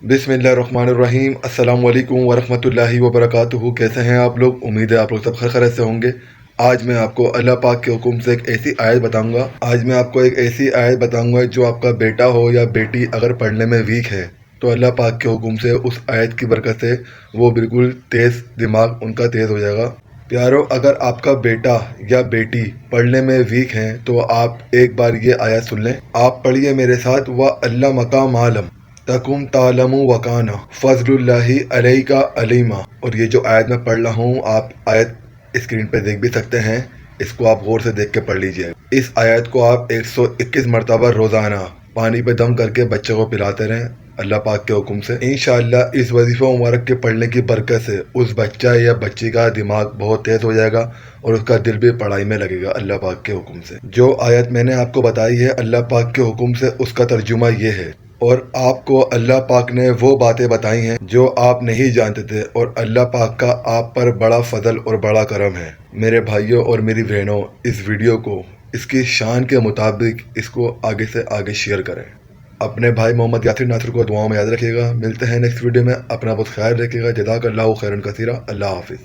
बिस्मिल्लाहिर्रहमानिर्रहीम। अस्सलाम वालेकुम वरहमतुल्लाहि वबरकातुहू। कैसे हैं आप लोग? उम्मीद है आप लोग सब खैरियत से होंगे। आज मैं आपको अल्लाह पाक के हुक्म से एक ऐसी आयत बताऊंगा। आज मैं आपको एक ऐसी आयत बताऊंगा जो आपका बेटा हो या बेटी अगर पढ़ने में वीक है तो अल्लाह पाक के हुक्म से उस आयत की बरकत से वो बिल्कुल तेज़ दिमाग उनका तेज़ हो जाएगा। प्यारो, अगर आपका बेटा या बेटी पढ़ने में वीक हैं तो आप एक बार ये आयत सुन लें। आप पढ़िए मेरे साथ। व अल्लाह मकाम आलम तकुम तालमु वकाना फजलुल्लाहि अलैका अलीमा। और ये जो आयत मैं पढ़ रहा हूँ आप आयत स्क्रीन पे देख भी सकते हैं। इसको आप गौर से देख के पढ़ लीजिए। इस आयत को आप 121 मरतबा रोज़ाना पानी पे दम करके बच्चे को पिलाते रहें अल्लाह पाक के हुक्म से। इंशाअल्लाह इस वजीफ़ा मुबारक के पढ़ने की बरकत से उस बच्चा या बच्ची का दिमाग बहुत तेज़ हो जाएगा और उसका दिल भी पढ़ाई में लगेगा अल्लाह पाक के हुक्म से। जो आयत मैंने आपको बताई है अल्लाह पाक के हुक्म से, उसका तर्जुमा ये है। और आपको अल्लाह पाक ने वो बातें बताई हैं जो आप नहीं जानते थे, और अल्लाह पाक का आप पर बड़ा फजल और बड़ा करम है। मेरे भाइयों और मेरी बहनों, इस वीडियो को इसकी शान के मुताबिक इसको आगे से आगे शेयर करें। अपने भाई मोहम्मद यासिर नासिर को दुआओं में याद रखिएगा। मिलते हैं नेक्स्ट वीडियो में। अपना बहुत ख्याल रखिएगा। जज़ाकल्लाहु खैरन कसीरा। अल्लाह हाफिज़।